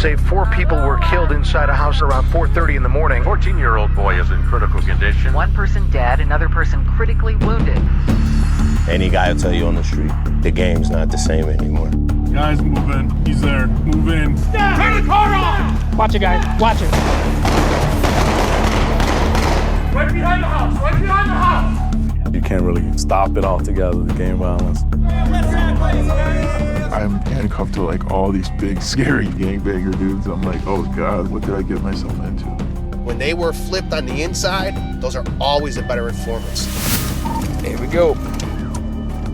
say 4 people were killed inside a house around 4:30 in the morning. 14-year-old boy is in critical condition. 1 person dead, another person critically wounded. Any guy will tell you on the street, the game's not the same anymore. Guys, move in. He's there. Move in. Stop! Turn the car off! Watch it, guys. Watch it. Right behind the house. Right behind the house. You can't really stop it altogether, the gang violence. I'm handcuffed to like all these big, scary gangbanger dudes. I'm like, oh God, what did I get myself into? When they were flipped on the inside, those are always the better informants. Here we go.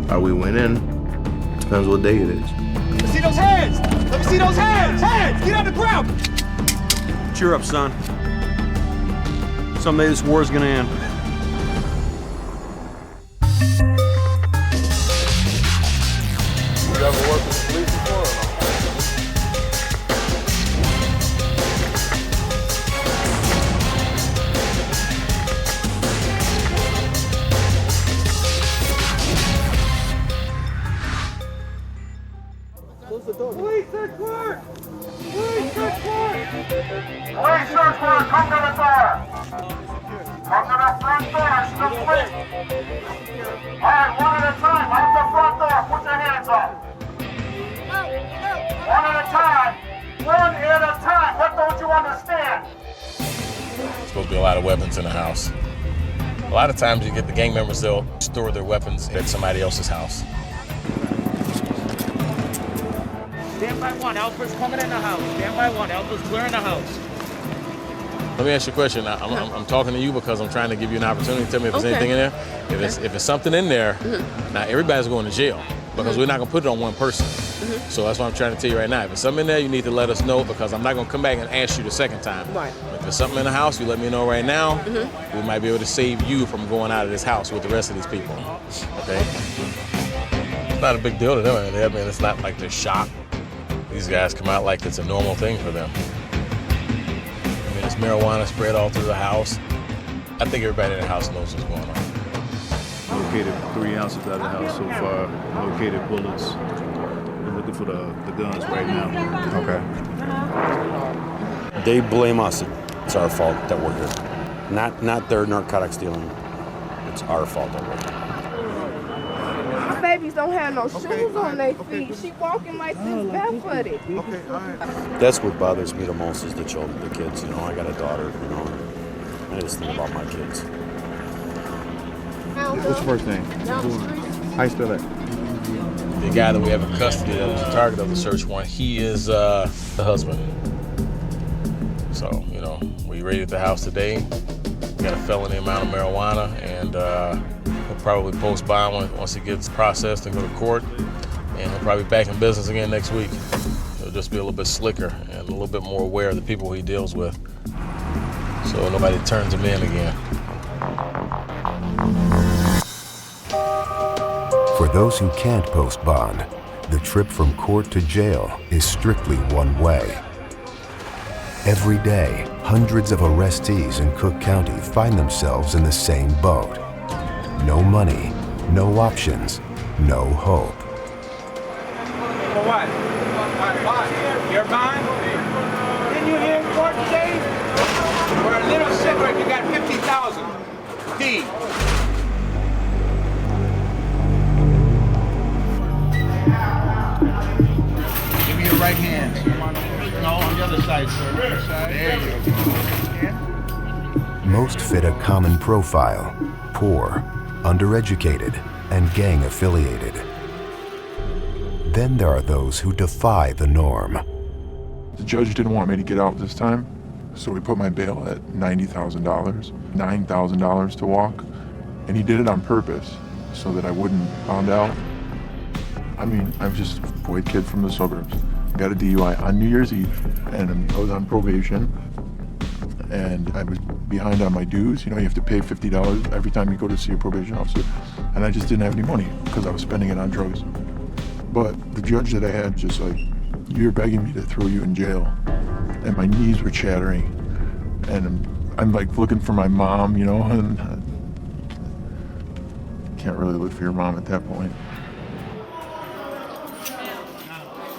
How we went in, depends what day it is. Let me see those hands! Let me see those hands! Hands! Get on the ground! Cheer up, son. Someday this war's gonna end. You ever worked with the police before or not? Police search warrant! Police search warrant! Police search warrant, come to the door! Come to the front door, it's complete! Alright, one at a time, out the front door, put your hands up! One at a time! One at a time! What don't you understand? There's supposed to be a lot of weapons in the house. A lot of times you get the gang members, they'll store their weapons at somebody else's house. Stand by 1, Alpha's coming in the house. Stand by 1, Alpha's clearing the house. Let me ask you a question. I'm talking to you because I'm trying to give you an opportunity to tell me if there's anything in there. If it's something in there, now everybody's going to jail because we're not going to put it on one person. So that's what I'm trying to tell you right now. If there's something in there, you need to let us know because I'm not going to come back and ask you the second time. Right. If there's something in the house, you let me know right now. We might be able to save you from going out of this house with the rest of these people. Okay? It's not a big deal to them. I mean, it's not like they're shocked. These guys come out like it's a normal thing for them. I mean, it's marijuana spread all through the house. I think everybody in the house knows what's going on. Located 3 ounces out of the house so far. Located bullets. We're looking for the guns right now. Okay. They blame us. It's our fault that we're here. Not their narcotics dealing. It's our fault that we're here. My babies don't have no shoes on their feet. She walking like this barefooted. Okay, all right. That's what bothers me the most is the children, the kids. You know, I got a daughter, you know. I just think about my kids. What's your first name? How you spell it? The guy that we have in custody that was the target of the search warrant, he is the husband. So, you know, we raided the house today. We got a felony amount of marijuana, and he'll probably post bond once he gets processed and go to court. And he'll probably be back in business again next week. He'll just be a little bit slicker and a little bit more aware of the people he deals with, so nobody turns him in again. For those who can't post bond, the trip from court to jail is strictly one way. Every day, hundreds of arrestees in Cook County find themselves in the same boat. No money, no options, no hope. For what? Why? Your bond? Didn't you hear in court today? For a little cigarette, you got 50,000. D. Give me your right hand. No, on the other side, sir. There you go. Most fit a common profile: poor, undereducated, and gang affiliated. Then there are those who defy the norm. The judge didn't want me to get out this time, so he put my bail at $90,000, $9,000 to walk, and he did it on purpose so that I wouldn't bond out. I mean, I'm just a boy kid from the suburbs. Got a DUI on New Year's Eve, and I was on probation, and I was behind on my dues. You know, you have to pay $50 every time you go to see a probation officer, and I just didn't have any money because I was spending it on drugs. But the judge that I had just like, you're begging me to throw you in jail, and my knees were chattering, and I'm like looking for my mom, you know, and can't really look for your mom at that point.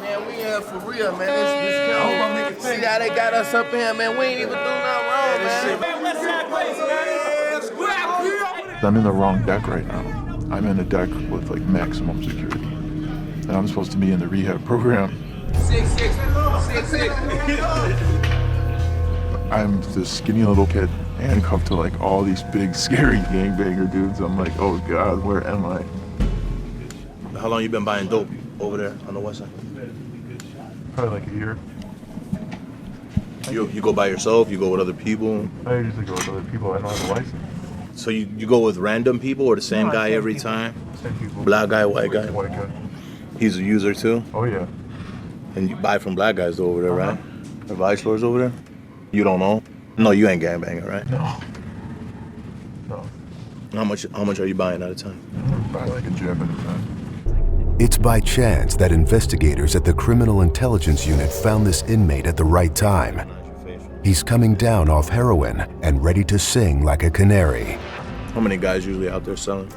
Man, we Yeah, for real, man. This see how they got us up here, man. We ain't even doing nothing wrong, man. I'm in the wrong deck right now. I'm in a deck with like maximum security. And I'm supposed to be in the rehab program. 6'6". I'm this skinny little kid handcuffed to like all these big scary gangbanger dudes. I'm like, oh God, where am I? How long you been buying dope over there on the west side? Probably like a year. You go by yourself? You go with other people? I usually go with other people. I don't have a license. So you go with random people or the same guy every time? Same people. Black guy, white guy? White guy. He's a user too? Oh yeah. And you buy from black guys over there, right? The vice lords over there? You don't know? No, you ain't gangbanger, right? No. No. How much are you buying at a time? Buy like a jab at a time. It's by chance that investigators at the Criminal Intelligence Unit found this inmate at the right time. He's coming down off heroin and ready to sing like a canary. How many guys usually out there selling?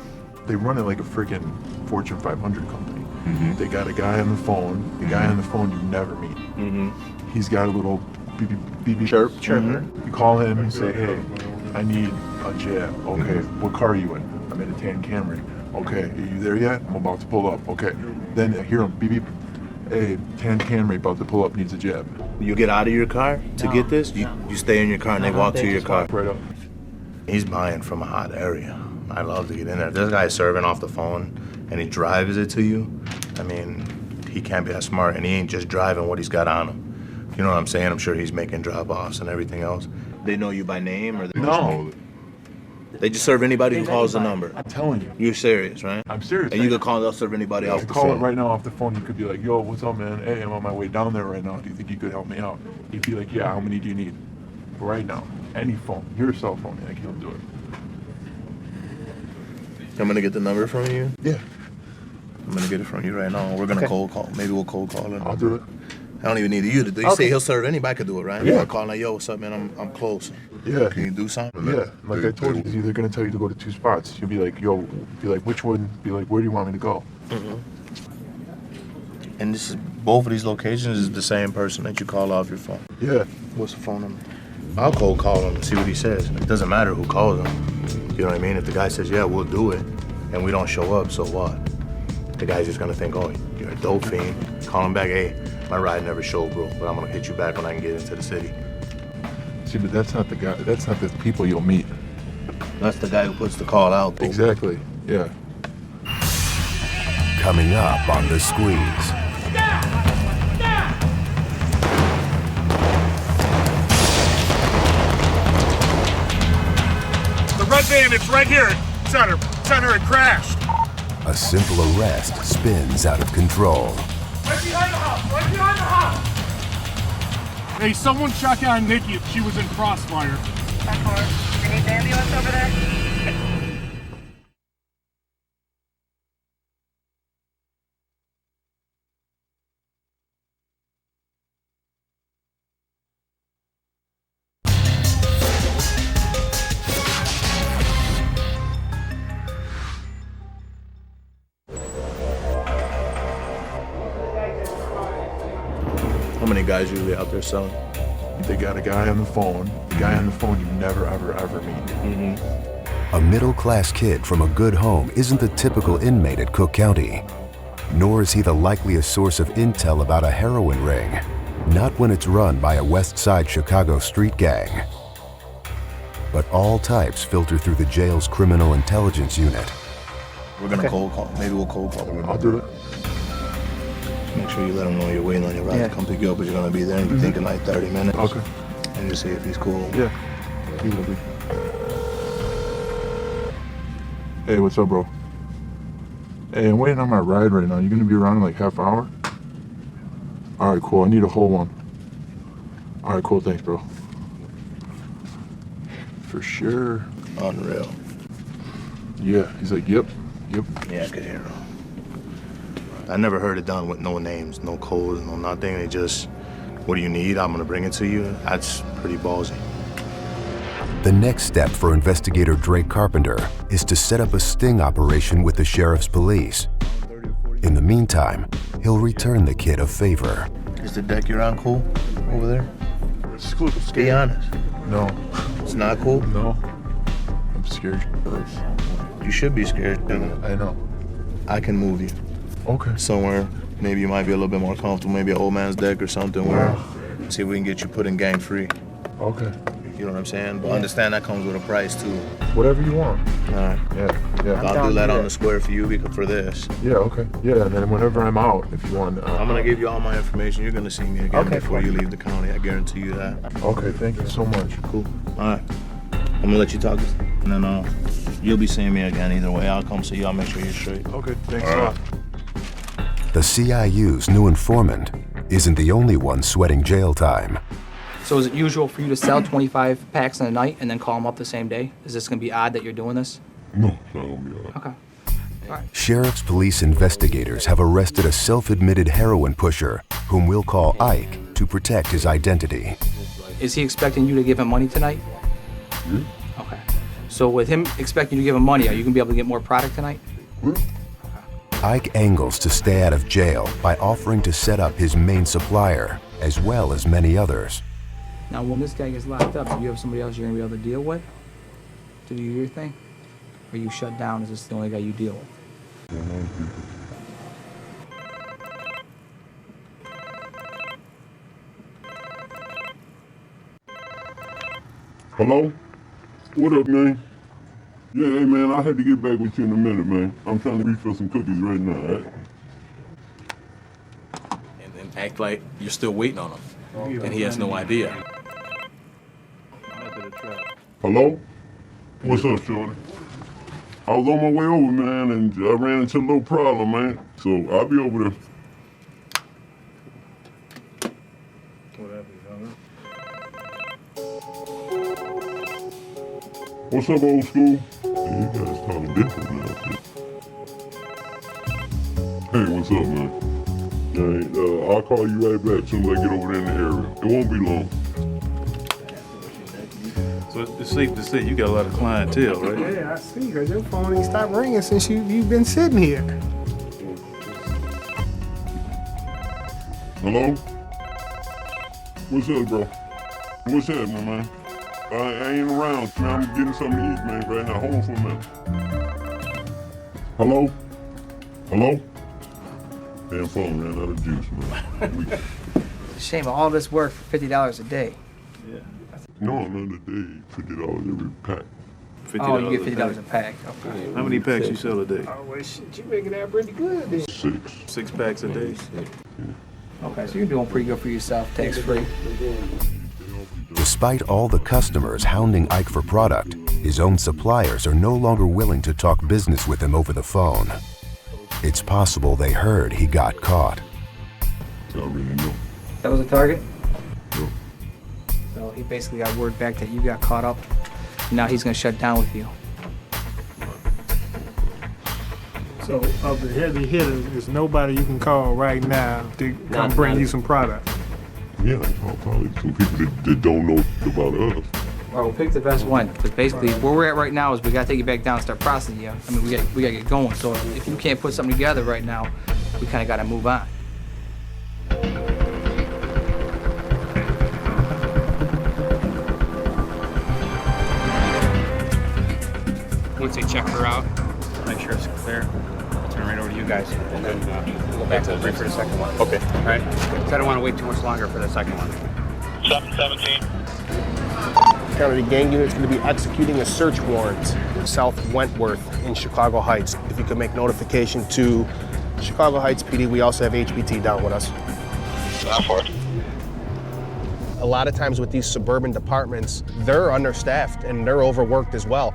They run it like a freaking Fortune 500 company. Mm-hmm. They got a guy on the phone. The guy on the phone you never meet. Mm-hmm. He's got a little BB chirper. Mm-hmm. You call him and say, hey, I need a jab. Okay, what car are you in? I'm in a tan Camry. Okay, are you there yet? I'm about to pull up. Okay, then I hear him beep beep. Hey, tan Camry about to pull up, needs a jab. You get out of your car to get this? You stay in your car and they walk to your car? Right up. He's buying from a hot area. I love to get in there. This guy's serving off the phone and he drives it to you. I mean, he can't be that smart and he ain't just driving what he's got on him. You know what I'm saying? I'm sure he's making drop-offs and everything else. They know you by name or they No. They just serve anybody who calls the number. I'm telling you. You're serious, right? I'm serious. And you could call, they'll serve anybody off the call phone. it right now off the phone. You could be like, yo, what's up, man? Hey, I'm on my way down there right now. Do you think you could help me out? He'd be like, yeah, how many do you need? Right now. Any phone. Your cell phone. Like, he'll do it. I'm going to get the number from you? Yeah. I'm going to get it from you right now. We're going to cold call. Maybe we'll cold call him. I'll do it. I don't even need you to do it. You say he'll serve anybody, I could do it, right? Yeah. Or call like, yo, what's up, man? I'm close. Yeah. Can you do something? Yeah. Like I told you, he's either going to tell you to go to 2 spots. You'll be like, yo, be like, which one? Be like, where do you want me to go? Mm-hmm. And this is, both of these locations is the same person that you call off your phone? Yeah. What's the phone number? I'll cold call him and see what he says. It doesn't matter who calls him. You know what I mean? If the guy says, yeah, we'll do it, and we don't show up, so what? The guy's just gonna think, oh, you're a dope fiend. Call him back, hey, my ride never showed, bro, but I'm gonna hit you back when I can get into the city. See, but that's not the guy. That's not the people you'll meet. That's the guy who puts the call out, bro. Exactly, yeah. Coming up on The Squeeze. The red van, it's right here. Center, it crashed. A simple arrest spins out of control. Right behind the house, right behind the house. Hey, someone check on Nikki if she was in crossfire. You need an ambulance over there? How many guys usually out there selling? They got a guy on the phone. The guy on the phone you never, ever meet. Mm-hmm. A middle-class kid from a good home isn't the typical inmate at Cook County. Nor is he the likeliest source of intel about a heroin ring. Not when it's run by a West Side Chicago street gang. But all types filter through the jail's Criminal Intelligence Unit. We're gonna cold call. Maybe we'll cold call him. I'll do it. Make sure you let him know you're waiting on your ride to come pick you up, but you're gonna be there and you're thinking like 30 minutes. Okay. And just see if he's cool. Yeah, he will be. Hey, what's up, bro? Hey, I'm waiting on my ride right now. You gonna be around in like half hour? All right, cool. I need a whole one. All right, cool. Thanks, bro. For sure. Unreal. Yeah, he's like, yep. Yeah, I could hear him. I never heard it done with no names, no codes, no nothing. They just, what do you need? I'm gonna bring it to you. That's pretty ballsy. The next step for investigator Drake Carpenter is to set up a sting operation with the sheriff's police. In the meantime, he'll return the kid a favor. Is the deck you're on cool over there? Be honest. No. It's not cool? No. I'm scared. You should be scared. I know. I can move you. Okay. Somewhere, maybe you might be a little bit more comfortable, maybe an old man's deck or something where, see if we can get you put in gang free. Okay. You know what I'm saying? But understand that comes with a price too. Whatever you want. All right. Yeah. I'll do that on the square for you because for this. Yeah, okay. Yeah, and then whenever I'm out, if you want... I'm going to give you all my information. You're going to see me again before you leave the county. I guarantee you that. Okay, thank you so much. Cool. All right. I'm going to let you talk. And then you'll be seeing me again either way. I'll come see you. I'll make sure you're straight. Okay, thanks a lot. The CIU's new informant isn't the only one sweating jail time. So is it usual for you to sell 25 packs in a night and then call them up the same day? Is this going to be odd that you're doing this? No, it's not going to be odd. Okay. All right. Sheriff's Police investigators have arrested a self-admitted heroin pusher whom we'll call Ike to protect his identity. Is he expecting you to give him money tonight? Yeah. Okay. So with him expecting you to give him money, are you going to be able to get more product tonight? Yeah. Ike angles to stay out of jail by offering to set up his main supplier, as well as many others. Now, when this guy gets locked up, do you have somebody else you're going to be able to deal with to do your thing? Or you shut down? Is this the only guy you deal with? Hello? What up, man? Yeah, hey, man, I had to get back with you in a minute, man. I'm trying to refill some cookies right now, all right? And act like you're still waiting on him. And he has no idea. Hello? What's up, shorty? I was on my way over, man, and I ran into a little problem, man. So I'll be over there. What's up, old school? Hey, you guys talking different now. Hey, what's up, man? Hey, I'll call you right back as soon as I get over there in the area. It won't be long. So it's safe to say you got a lot of clientele, right? Yeah, I see, because your phone ain't stopped ringing since you've been sitting here. Hello? What's up, bro? What's happening, man? I ain't around, man. I'm getting something to eat, man, right now. Hold on for a minute. Hello? Hello? Damn phone ran out of juice, man. Shame, all this work for $50 a day. Yeah. No, another day, $50 every pack. Oh, you get $50 a pack. Okay. How many packs you sell a day? Oh, well, shit, you making that pretty good then. 6. 6 packs a day? Okay, so you're doing pretty good for yourself, tax-free. Despite all the customers hounding Ike for product, his own suppliers are no longer willing to talk business with him over the phone. It's possible they heard he got caught. I really know. That was a target? No. So he basically got word back that you got caught up. Now he's going to shut down with you. So of the heavy hitters, there's nobody you can call right now to come bring you some product. Yeah, probably some people that don't know about us. All right, we'll pick the best one, because basically where we're at right now is we got to take you back down and start processing you. I mean, we got to get going. So if you can't put something together right now, we kind of got to move on. Once they check her out, make sure it's clear, I'll turn right over to you guys, and then we'll go back to the brief for the second one. Okay. All right? So I don't want to wait too much longer for the second one. 717. County gang unit's going to be executing a search warrant South Wentworth in Chicago Heights. If you could make notification to Chicago Heights PD, we also have HBT down with us. A lot of times with these suburban departments, they're understaffed and they're overworked as well.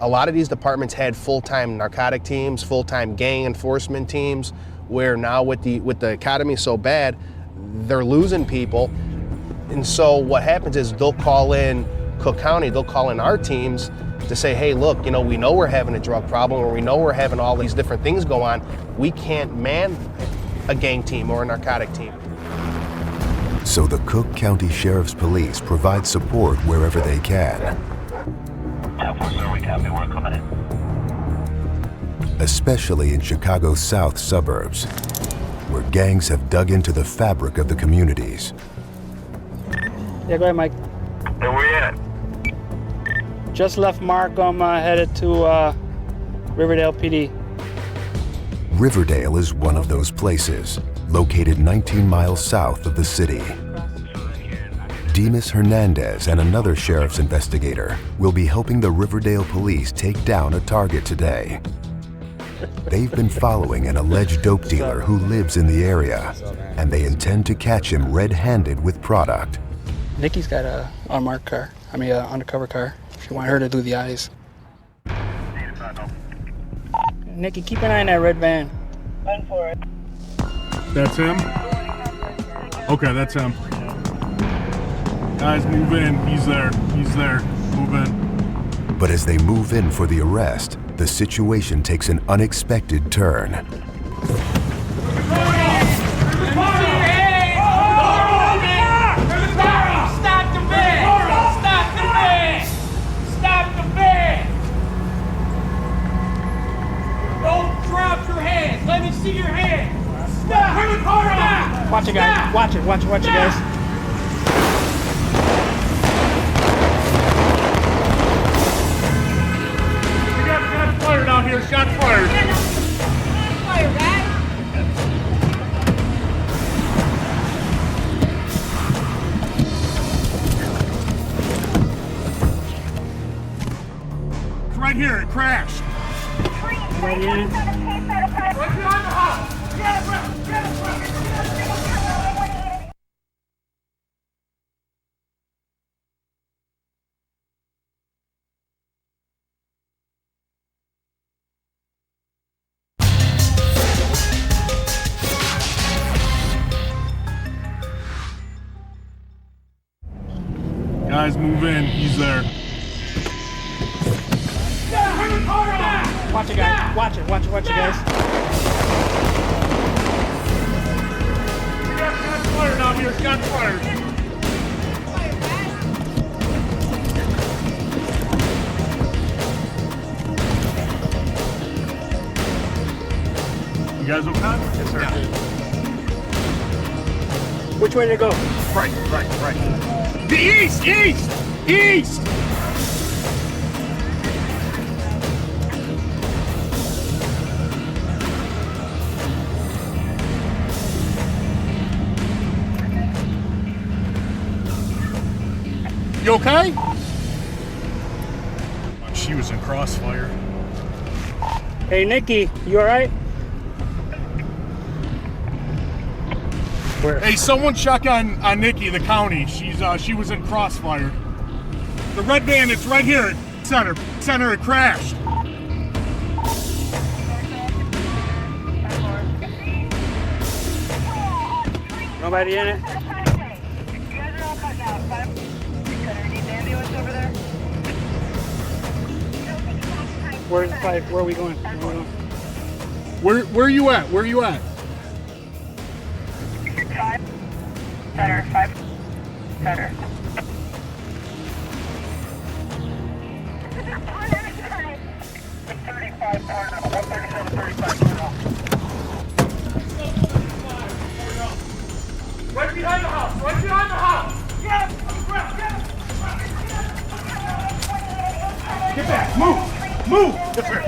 A lot of these departments had full-time narcotic teams, full-time gang enforcement teams, where now with the economy so bad, they're losing people. And so what happens is they'll call in Cook County, they'll call in our teams to say, hey, look, you know, we know we're having a drug problem, or we know we're having all these different things go on. We can't man a gang team or a narcotic team. So the Cook County Sheriff's Police provide support wherever they can. especially in Chicago's south suburbs, where gangs have dug into the fabric of the communities. Yeah, go ahead, Mike. Where we at? Just left Markham, headed to Riverdale PD. Riverdale is one of those places, located 19 miles south of the city. Demas Hernandez and another sheriff's investigator will be helping the Riverdale police take down a target today. They've been following an alleged dope dealer who lives in the area, and they intend to catch him red-handed with product. Nikki's got a unmarked car, undercover car. If you want her to do the eyes. Nikki, keep an eye on that red van. Run for it. That's him? Okay, that's him. Guys, move in. He's there. He's there. Move in. But as they move in for the arrest, the situation takes an unexpected turn. Let me see your hands. Stop. Turn the car on. Watch it, guys. Watch it, guys. We got shots fired out here. Shots fired. Fire, right? It's right here. It crashed. Right in. Right behind the house. Get it, get it. Guys, move in. He's there. Watch it, guys. Watch it, guys. We got shots fired out here. Shots fired. You guys okay? Yes, sir. Yeah. Which way to go? Right. The east! You okay? She was in crossfire. Hey, Nikki, you all right? Where? Hey, someone check on Nikki, the county. She was in crossfire. The red van, it's right here at center, it crashed. Nobody in it? Where's the fight? Where are we going? Where are you at? Center, 5. Center. Right behind the house. Get him. Get back, move. Yes, sir.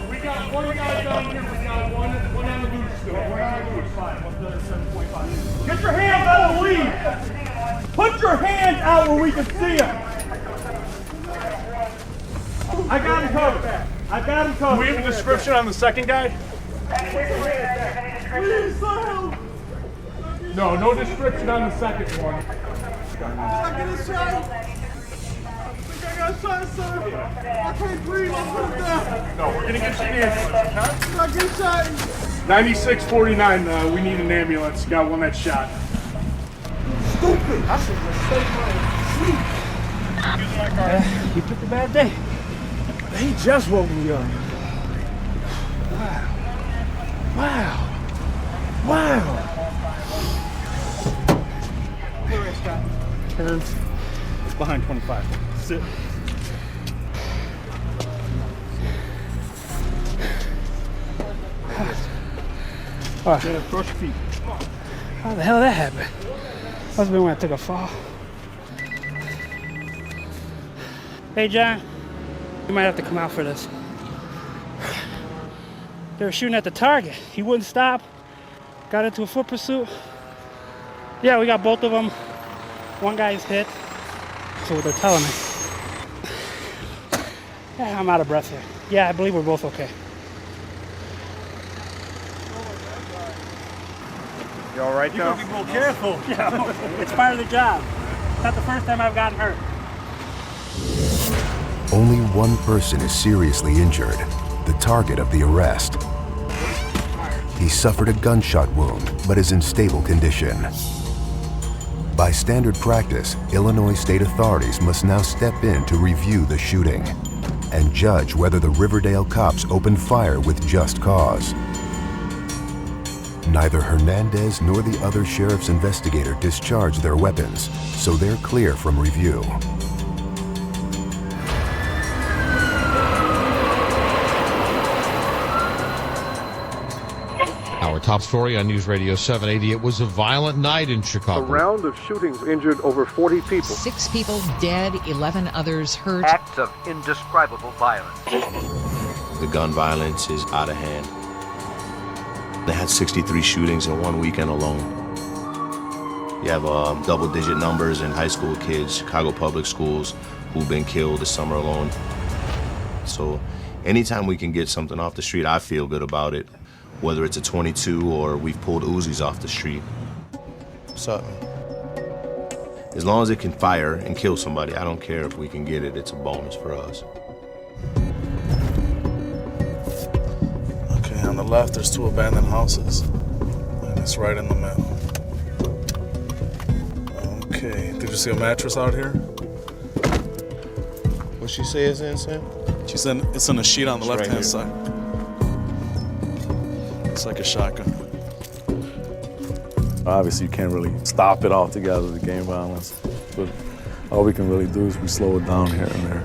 We got one guy down here. We got one on the loose still. One on the loose. Fine. 7.5. Get your hands out and leave. Put your hands out where we can see them. I got him covered. Do we have a description on the second guy? Please, help. No description on the second one. I get a shot. I got shot, sir. I can't breathe. I'm put down. No, we're gonna get you an ambulance, huh? I get shot. 9649, we need an ambulance. Got one that's shot. Stupid. I should have saved my sleep. You picked a bad day. He just woke me up. Wow. Turns. behind 25. Sit. What? Yeah, cross your feet. How the hell did that happen? Must have been when I took a fall. Hey, John. You might have to come out for this. They were shooting at the target. He wouldn't stop. Got into a foot pursuit. Yeah, we got both of them. One guy's hit. So what they're telling me. Yeah, I'm out of breath here. Yeah, I believe we're both okay. You all right now? You gotta be real careful. Yeah, it's part of the job. It's not the first time I've gotten hurt. Only one person is seriously injured, the target of the arrest. He suffered a gunshot wound, but is in stable condition. By standard practice, Illinois state authorities must now step in to review the shooting and judge whether the Riverdale cops opened fire with just cause. Neither Hernandez nor the other sheriff's investigator discharged their weapons, so they're clear from review. Our top story on News Radio 780, it was a violent night in Chicago. A round of shootings injured over 40 people. 6 people dead, 11 others hurt. Acts of indescribable violence. The gun violence is out of hand. They had 63 shootings in one weekend alone. You have double-digit numbers in high school kids, Chicago public schools, who've been killed this summer alone. So anytime we can get something off the street, I feel good about it. Whether it's a 22 or we've pulled Uzis off the street. What's up, man? As long as it can fire and kill somebody, I don't care if we can get it, it's a bonus for us. Okay, on the left there's 2 abandoned houses. And it's right in the middle. Okay, did you see a mattress out here? What'd she say is in, Sam? She said it's in a sheet on the left-hand side. It's like a shotgun. Obviously, you can't really stop it altogether, the gang violence. But all we can really do is we slow it down here and there.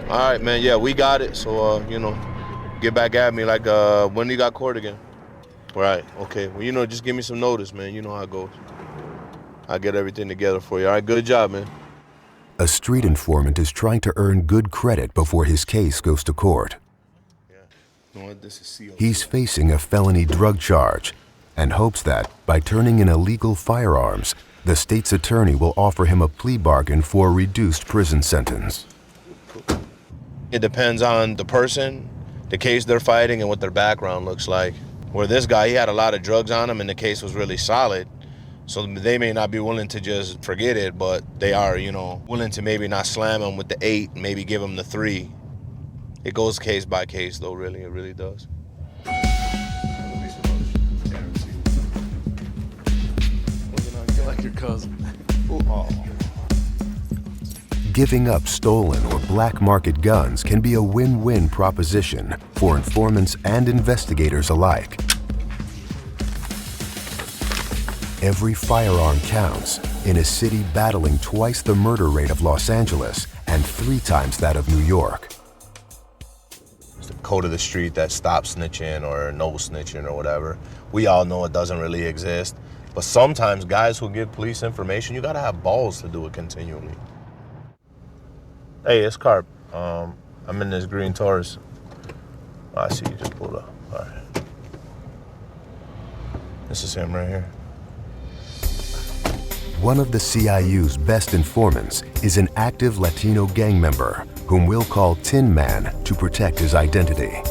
All right, man, yeah, we got it. So, get back at me. Like, when do you got court again? Right, okay. Well, just give me some notice, man. You know how it goes. I'll get everything together for you. All right, good job, man. A street informant is trying to earn good credit before his case goes to court. He's facing a felony drug charge and hopes that, by turning in illegal firearms, the state's attorney will offer him a plea bargain for a reduced prison sentence. It depends on the person, the case they're fighting, and what their background looks like. Where this guy, he had a lot of drugs on him and the case was really solid. So they may not be willing to just forget it, but they are, willing to maybe not slam him with the 8, maybe give him the 3. It goes case by case, though, really. It really does. You're like your cousin. Giving up stolen or black market guns can be a win-win proposition for informants and investigators alike. Every firearm counts in a city battling twice the murder rate of Los Angeles and 3 times that of New York. It's the code of the street that stops snitching or no snitching or whatever. We all know it doesn't really exist. But sometimes guys who give police information, you gotta have balls to do it continually. Hey, it's Carp. I'm in this green Taurus. Oh, I see you just pulled up. All right. This is him right here. One of the CIU's best informants is an active Latino gang member whom we'll call Tin Man to protect his identity.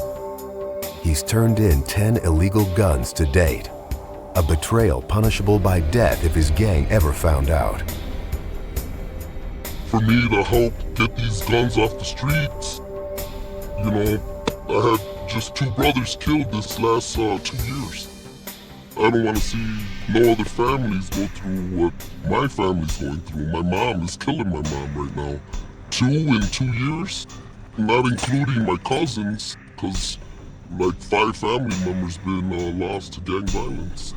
He's turned in 10 illegal guns to date, a betrayal punishable by death if his gang ever found out. For me to help get these guns off the streets, I had just 2 brothers killed this last 2 years. I don't want to see no other families go through what my family's going through. My mom is killing my mom right now. 2 in 2 years, not including my cousins, because like 5 family members been lost to gang violence.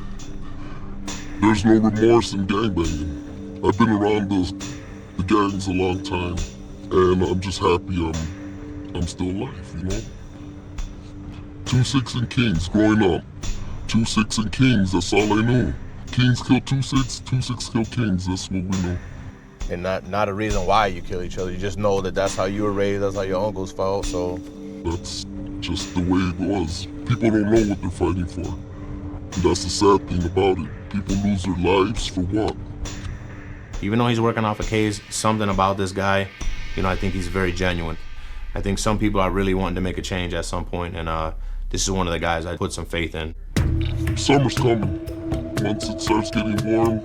There's no remorse in gangbanging. I've been around the gangs a long time, and I'm just happy I'm still alive, you know? 2-6 and Kings growing up. 2-6 and Kings, that's all I knew. Kings kill 2-6, 2-6 kill Kings, that's what we know. And not a reason why you kill each other. You just know that that's how you were raised, that's how your uncles felt, so. That's just the way it was. People don't know what they're fighting for. And that's the sad thing about it. People lose their lives for what? Even though he's working off a case, something about this guy, you know, I think he's very genuine. I think some people are really wanting to make a change at some point, and this is one of the guys I put some faith in. Summer's coming. Once it starts getting warm,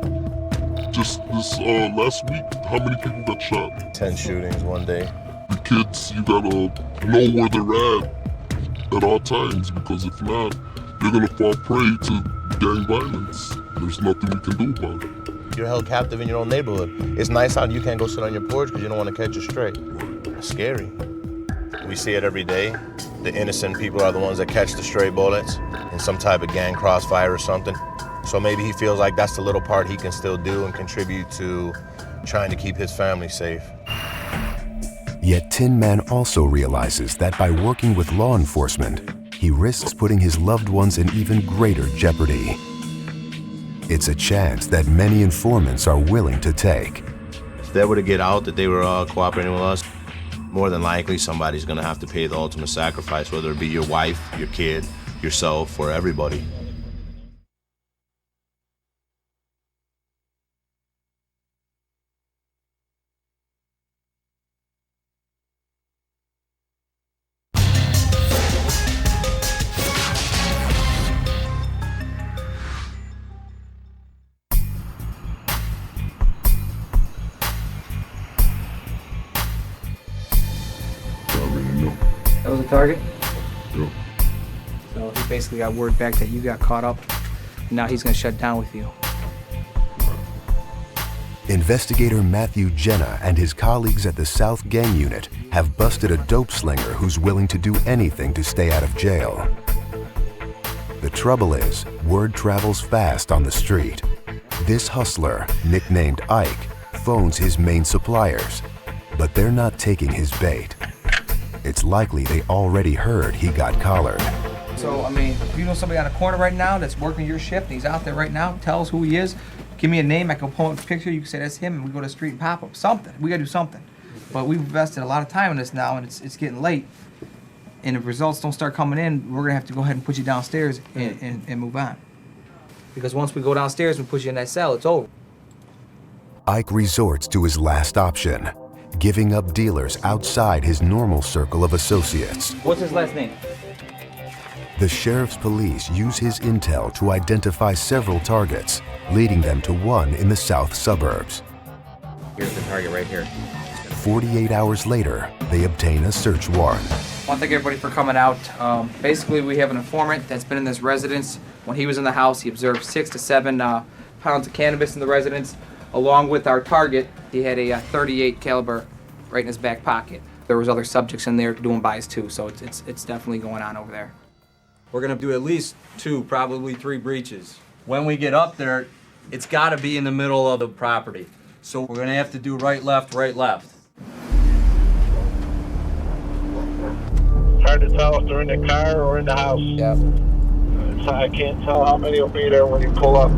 just this last week, how many people got shot? 10 shootings one day. The kids, you gotta know where they're at all times, because if not, you're gonna fall prey to gang violence. There's nothing we can do about it. You're held captive in your own neighborhood. It's nice out, you can't go sit on your porch because you don't want to catch a stray. It's scary. We see it every day. The innocent people are the ones that catch the stray bullets in some type of gang crossfire or something. So maybe he feels like that's the little part he can still do and contribute to trying to keep his family safe. Yet Tin Man also realizes that by working with law enforcement, he risks putting his loved ones in even greater jeopardy. It's a chance that many informants are willing to take. If they were to get out that they were cooperating with us, more than likely somebody's gonna have to pay the ultimate sacrifice, whether it be your wife, your kid, yourself, or everybody. That was a target? Yeah. So he basically got word back that you got caught up. Now he's gonna shut down with you. Investigator Matthew Jenna and his colleagues at the South Gang Unit have busted a dope slinger who's willing to do anything to stay out of jail. The trouble is, word travels fast on the street. This hustler, nicknamed Ike, phones his main suppliers, but they're not taking his bait. It's likely they already heard he got collared. So, I mean, if you know somebody on a corner right now that's working your shift and he's out there right now, tell us who he is, give me a name, I can pull up a picture, you can say that's him, and we go to the street and pop up. Something. We gotta do something. But we've invested a lot of time in this now, and it's getting late. And if results don't start coming in, we're gonna have to go ahead and put you downstairs and move on. Because once we go downstairs and put you in that cell, it's over. Ike resorts to his last option, giving up dealers outside his normal circle of associates. What's his last name? The sheriff's police use his intel to identify several targets, leading them to one in the south suburbs. Here's the target right here. 48 hours later, they obtain a search warrant. I want to thank everybody for coming out. Basically, we have an informant that's been in this residence. When he was in the house, he observed 6 to 7 pounds of cannabis in the residence. Along with our target, he had a .38 caliber right in his back pocket. There was other subjects in there doing buys too, so it's definitely going on over there. We're gonna do at least 2, probably 3 breaches. When we get up there, it's gotta be in the middle of the property. So we're gonna have to do right, left, right, left. It's hard to tell if they're in the car or in the house. Yeah. I can't tell how many will be there when you pull up.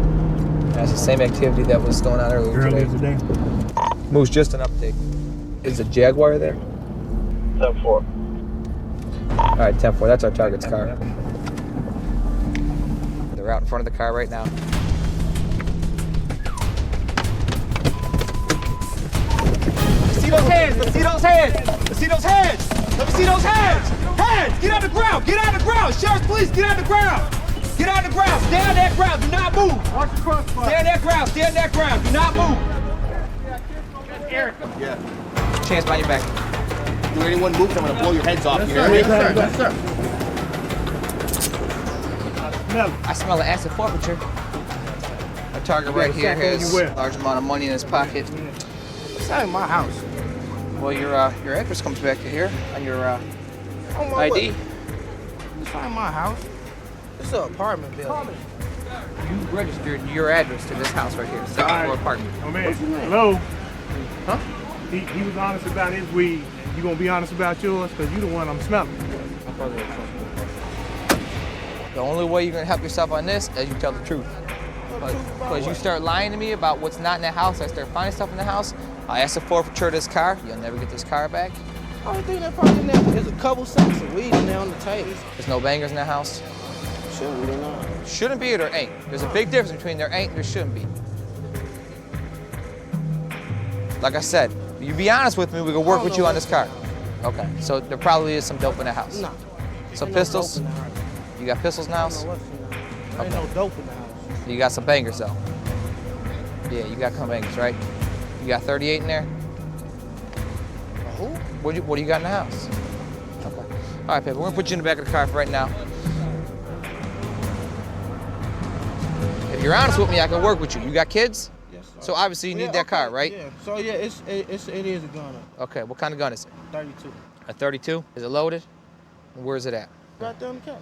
That's the same activity that was going on earlier today. Moose, just an update. Is a Jaguar there? 10-4. All right, 10-4, that's our target's car. They're out in front of the car right now. Let's see those hands, let's see those hands, let's see those hands, let me see those hands. Hands, get on the ground, get on the ground. Sheriff's police, get on the ground. Get on the ground, stay on that ground, do not move. Watch the crossfire. Stay on that ground, stay on that ground, do not move. Eric. Yeah. Chance behind your back. Do anyone move, I'm gonna blow your heads off. Yes, sir. I smell the acid forfeiture. Our target right here has a large amount of money in his pocket. It's not in my house. Well, your address comes back to here on your ID. It's not in my house. It's an apartment building. You registered your address to this house right here, second floor apartment. Oh man, hello? Huh? He was honest about his weed. You gonna be honest about yours? Cause you the one I'm smelling. The only way you're gonna help yourself on this is you tell the truth. Because you start lying to me about what's not in the house, I start finding stuff in the house, I ask the forfeiture of this car, you'll never get this car back. Only thing that probably in there is a couple sacks of weed in there on the table. There's no bangers in the house. Shouldn't be, no. Shouldn't be or there ain't. There's a big difference between there ain't and there shouldn't be. Like I said, you be honest with me, we can work with you on this car. Okay, so there probably is some dope in the house. No. Some pistols? You got pistols in the house? There ain't no dope in the house. You got some bangers though. Yeah, you got some bangers, right? You got 38 in there? Who? What do you got in the house? Okay. All right, Pepper, we're gonna put you in the back of the car for right now. If you're honest with me, I can work with you. You got kids? Yes, sir. So obviously you need that car, right? Yeah. So yeah, it is a gun. Okay, what kind of gun is it? 32. A 32? Is it loaded? Where is it at? Right there on the couch.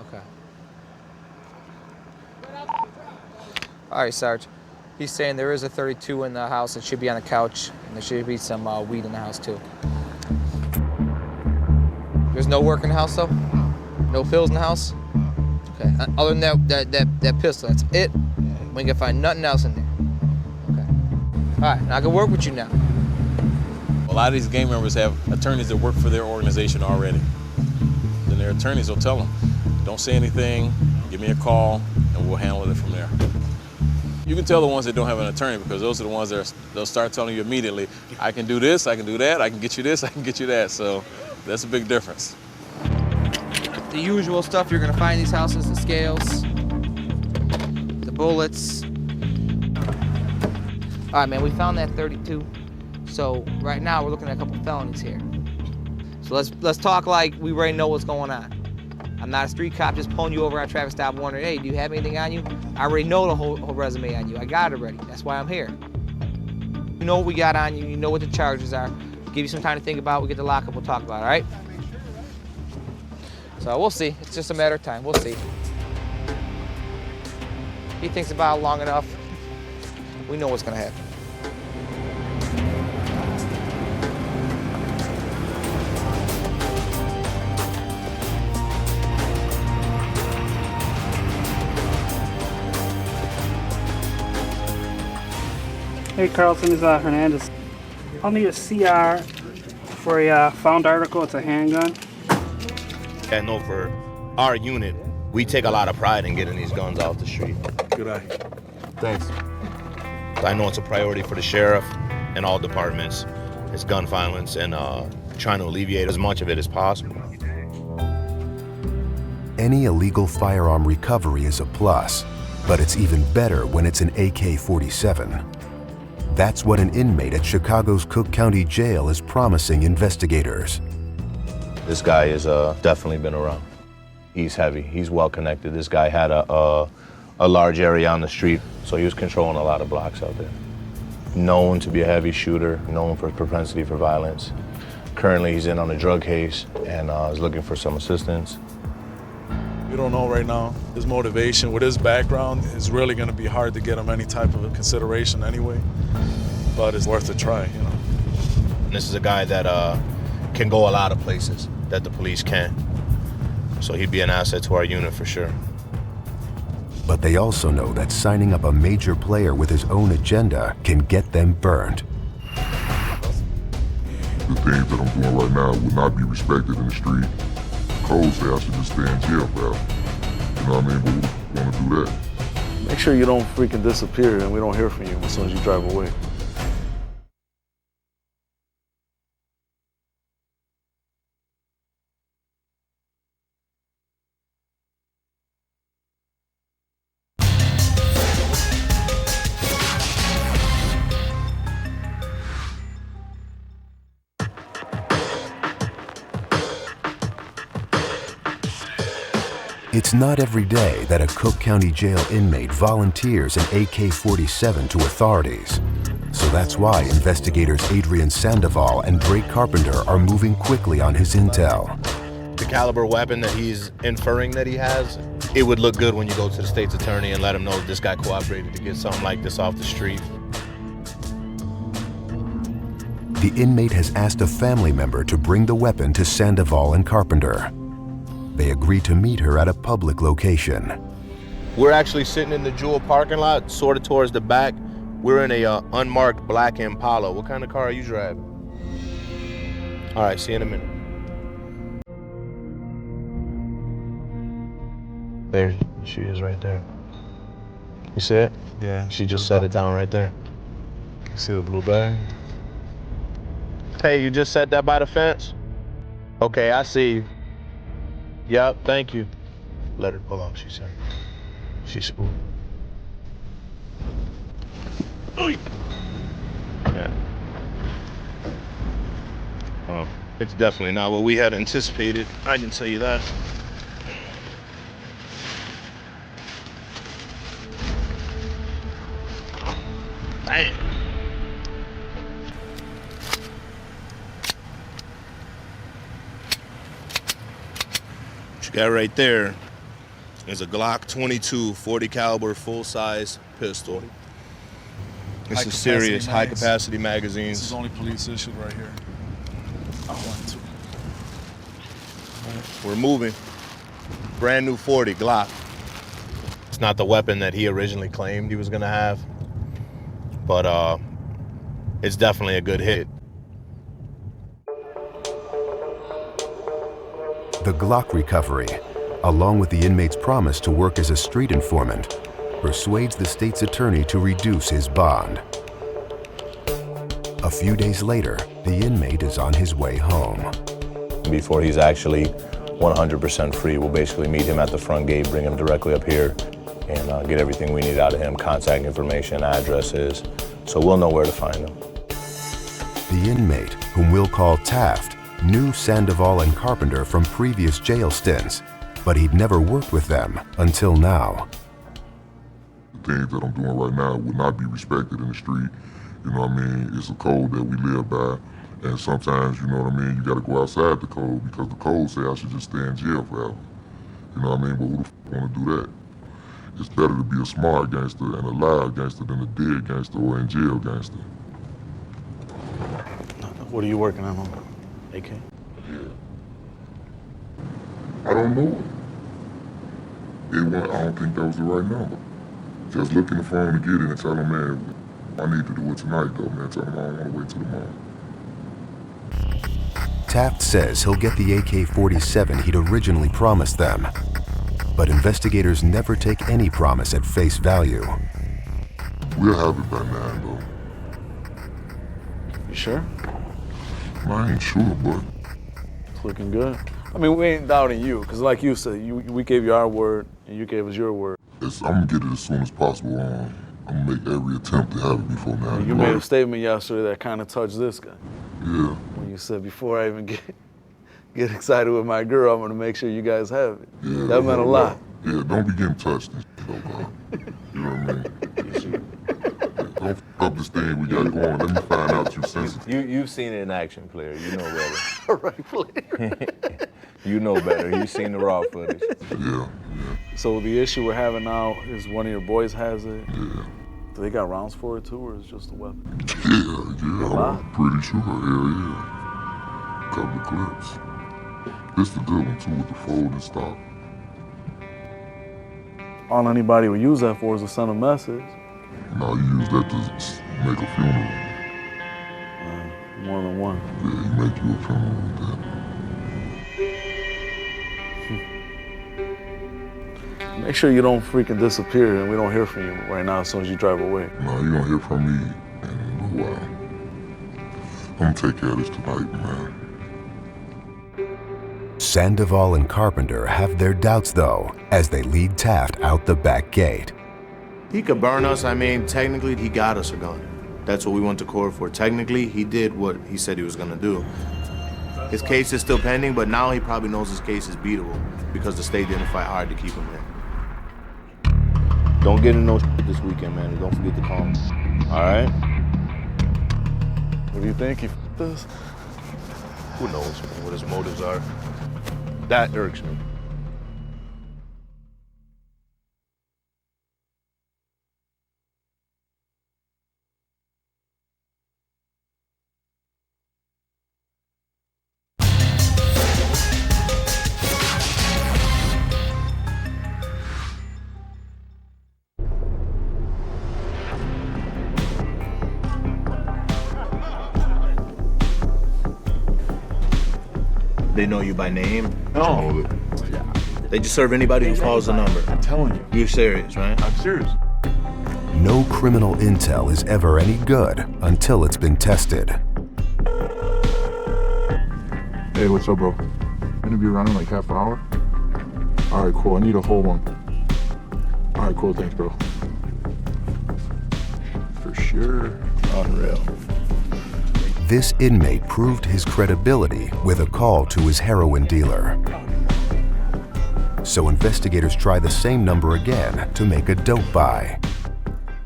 Okay. All right, Sarge. He's saying there is a 32 in the house. It should be on the couch, and there should be some weed in the house too. There's no work in the house though? No pills in the house? Okay. Other than that pistol, that's it. We can find nothing else in there. Okay. All right, now I can work with you now. A lot of these gang members have attorneys that work for their organization already. Then their attorneys will tell them, don't say anything, give me a call, and we'll handle it from there. You can tell the ones that don't have an attorney because those are the ones that they'll start telling you immediately, I can do this, I can do that, I can get you this, I can get you that. So that's a big difference. The usual stuff you're gonna find in these houses, the scales, the bullets. All right, man, we found that 32. So right now we're looking at a couple felonies here. So let's talk like we already know what's going on. I'm not a street cop just pulling you over at a traffic stop wondering, hey, do you have anything on you? I already know the whole resume on you. I got it already. That's why I'm here. You know what we got on you. You know what the charges are. Give you some time to think about it. We get the lockup, we'll talk about it, all right? So we'll see. It's just a matter of time. We'll see. He thinks about it long enough. We know what's gonna happen. Hey Carlton, this is Hernandez. I'll need a CR for a found article. It's a handgun. I know for our unit, we take a lot of pride in getting these guns off the street. Good eye. Thanks. I know it's a priority for the sheriff and all departments. It's gun violence and trying to alleviate as much of it as possible. Any illegal firearm recovery is a plus, but it's even better when it's an AK-47. That's what an inmate at Chicago's Cook County Jail is promising investigators. This guy has definitely been around. He's heavy, he's well connected. This guy had a large area on the street, so he was controlling a lot of blocks out there. Known to be a heavy shooter, known for propensity for violence. Currently he's in on a drug case and is looking for some assistance. We don't know right now. His motivation with his background is really going to be hard to get him any type of a consideration anyway, but it's worth a try, you know. And this is a guy that can go a lot of places that the police can't. So he'd be an asset to our unit for sure. But they also know that signing up a major player with his own agenda can get them burned. The things that I'm doing right now would not be respected in the street. Code say I should just stay in jail, bro. You know what I mean? But we want to do that. Make sure you don't freaking disappear and we don't hear from you as soon as you drive away. It's not every day that a Cook County Jail inmate volunteers an AK-47 to authorities. So that's why investigators Adrian Sandoval and Drake Carpenter are moving quickly on his intel. the caliber weapon that he's inferring that he has, it would look good when you go to the state's attorney and let him know that this guy cooperated to get something like this off the street. The inmate has asked a family member to bring the weapon to Sandoval and Carpenter. They agree to meet her at a public location. We're actually sitting in the Jewel parking lot, sort of towards the back. We're in a unmarked black Impala. What kind of car are you driving? All right, see you in a minute. There she is right there. You see it? Yeah. She just set it down right there. You see the blue bag? Hey, you just set that by the fence? Okay, I see you. Yep, thank you. Let her pull up, she said. She's spooked. Yeah. Oh, it's definitely not what we had anticipated. I can tell you that. Damn. What you got right there is a Glock 22 40 caliber full-size pistol. This is serious high-capacity magazines. This is only police issued right here. I want to. We're moving. Brand new 40 Glock. It's not the weapon that he originally claimed he was gonna have, but it's definitely a good hit. The Glock recovery, along with the inmate's promise to work as a street informant, persuades the state's attorney to reduce his bond. A few days later, the inmate is on his way home. Before he's actually 100% free, we'll basically meet him at the front gate, bring him directly up here, and get everything we need out of him, contact information, addresses, so we'll know where to find him. The inmate, whom we'll call Taft, knew Sandoval and Carpenter from previous jail stints, but he'd never worked with them until now. The things that I'm doing right now would not be respected in the street. You know what I mean? It's a code that we live by, and sometimes, you know what I mean, you gotta go outside the code because the code say I should just stay in jail forever. You know what I mean? But who the f wanna do that? It's better to be a smart gangster and a live gangster than a dead gangster or in jail gangster. What are you working on, homie? AK? Yeah. I don't know it. I don't think that was the right number. Just look in the phone to get it and tell them, man, I need to do it tonight though, man. Tell them I don't want to wait till tomorrow. Taft says he'll get the AK-47 he'd originally promised them, but investigators never take any promise at face value. We'll have it by 9 though. You sure? I ain't sure, but It's looking good. I mean, we ain't doubting you, because like you said, we gave you our word, and you gave us your word. I'm gonna get it as soon as possible. I'm gonna make every attempt to have it before 9. You made a statement yesterday that kind of touched this guy. Yeah. When you said, before I even get excited with my girl, I'm gonna make sure you guys have it. Yeah, that meant a lot. Yeah, don't be getting touched and shit, though, bro. You know what I mean? Don't f up this thing we got going. Let me find out you sensitive. You've seen it in action, player. You know better. Right, player. You know better. You've seen the raw footage. Yeah. So the issue we're having now is one of your boys has it. Yeah. Do they got rounds for it too, or is it just a weapon? Yeah, I'm pretty sure. Hell yeah. Couple of clips. This the good one too with the folding stock. All anybody would use that for is to send a message. Now you use that to make a funeral. More than one. Yeah, you make you a funeral with that. Make sure you don't freaking disappear and we don't hear from you right now as soon as you drive away. No, you don't hear from me in a little while. I'm gonna take care of this tonight, man. Sandoval and Carpenter have their doubts, though, as they lead Taft out the back gate. He could burn us. I mean, technically, he got us a gun. That's what we went to court for. Technically, he did what he said he was gonna do. His case is still pending, but now he probably knows his case is beatable because the state didn't fight hard to keep him there. Don't get in no shit this weekend, man, and don't forget to call me. All right? What do you think? He f***ed this? Who knows what his motives are? That irks me. They know you by name? No. They just serve anybody who calls the number. I'm telling you. You're serious, right? I'm serious. No criminal intel is ever any good until it's been tested. Hey, what's up, bro? Interview running like half an hour? All right, cool. I need a whole one. All right, cool. Thanks, bro. For sure. Unreal. This inmate proved his credibility with a call to his heroin dealer. So investigators try the same number again to make a dope buy.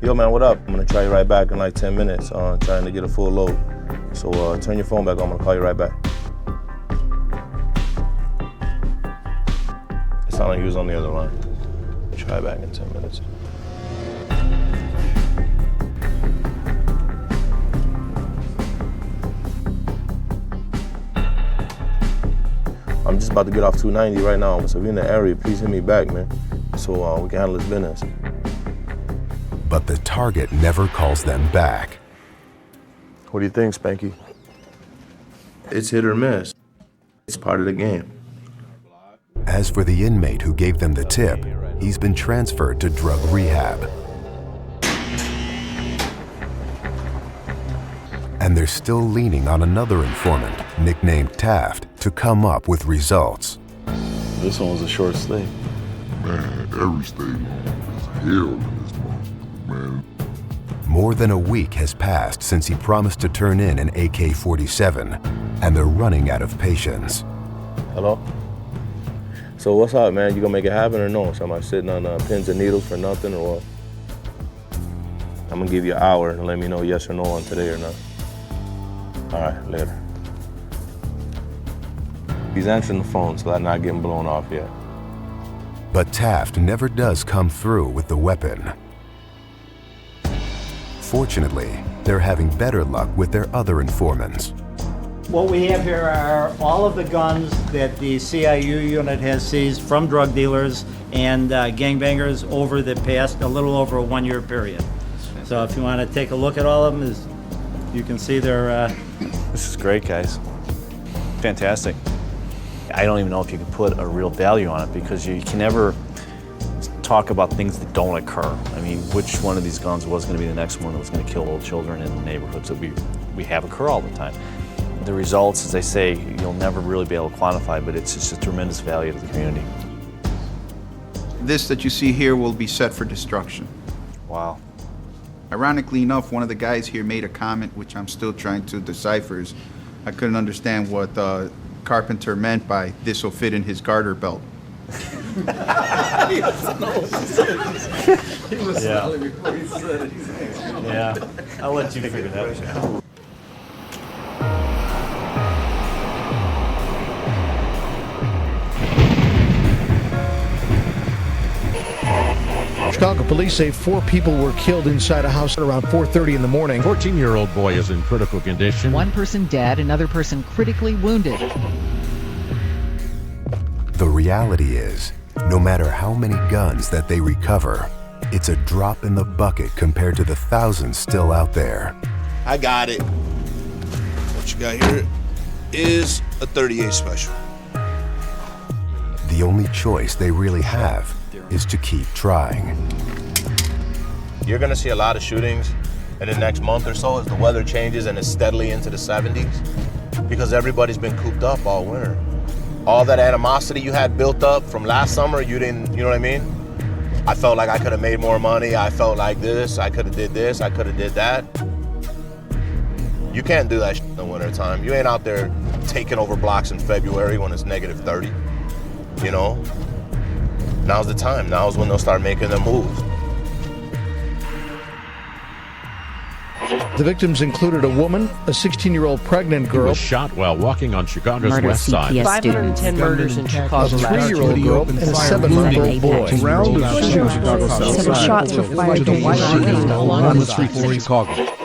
Yo, man, what up? I'm gonna try you right back in like 10 minutes, trying to get a full load. So turn your phone back on, I'm gonna call you right back. It sounded like he was on the other line. Try back in 10 minutes. I'm just about to get off 290 right now, so if you're in the area, please hit me back, man, so we can handle this business. But the target never calls them back. What do you think, Spanky? It's hit or miss. It's part of the game. As for the inmate who gave them the tip, he's been transferred to drug rehab. And they're still leaning on another informant, nicknamed Taft, to come up with results. This one was a short stay. Man, every stay is hell in this month, man. More than a week has passed since he promised to turn in an AK-47, and they're running out of patience. Hello? So what's up, man? You gonna make it happen or no? So am I sitting on pins and needles for nothing or what? I'm gonna give you an hour and let me know yes or no on today or not. All right, later. He's answering the phone, so I'm not getting blown off yet. But Taft never does come through with the weapon. Fortunately, they're having better luck with their other informants. What we have here are all of the guns that the CIU unit has seized from drug dealers and gangbangers over the past, a little over a 1 year period. So if you want to take a look at all of them, you can see they're... This is great, guys. Fantastic. I don't even know if you can put a real value on it because you can never talk about things that don't occur. I mean, which one of these guns was going to be the next one that was going to kill little children in the neighborhoods that we have occur all the time. The results, as I say, you'll never really be able to quantify, but it's just a tremendous value to the community. This that you see here will be set for destruction. Wow. Ironically enough, one of the guys here made a comment, which I'm still trying to decipher. I couldn't understand what Carpenter meant by "this will fit in his garter belt." He was smiling before he said it. Yeah, I'll let you figure that out. Chicago police say 4 people were killed inside a house at around 4:30 in the morning. 14-year-old boy is in critical condition. One person dead, another person critically wounded. The reality is, no matter how many guns that they recover, it's a drop in the bucket compared to the thousands still out there. I got it. What you got here is a 38 special. The only choice they really have is to keep trying. You're gonna see a lot of shootings in the next month or so as the weather changes and it's steadily into the 70s because everybody's been cooped up all winter. All that animosity you had built up from last summer, you didn't, you know what I mean? I felt like I could have made more money. I felt like this, I could have did this, I could have did that. You can't do that shit in the winter time. You ain't out there taking over blocks in February when it's negative 30, you know? Now's the time. Now's when they'll start making their moves. The victims included a woman, a 16-year-old pregnant girl, He was shot while walking on Chicago's Murder west side. CPS 510 murders in Chicago a last 3-year-old girl, and a 7-month-old boy. Round of shooting Chicago South 7 shots were fired during the On the streets of Chicago.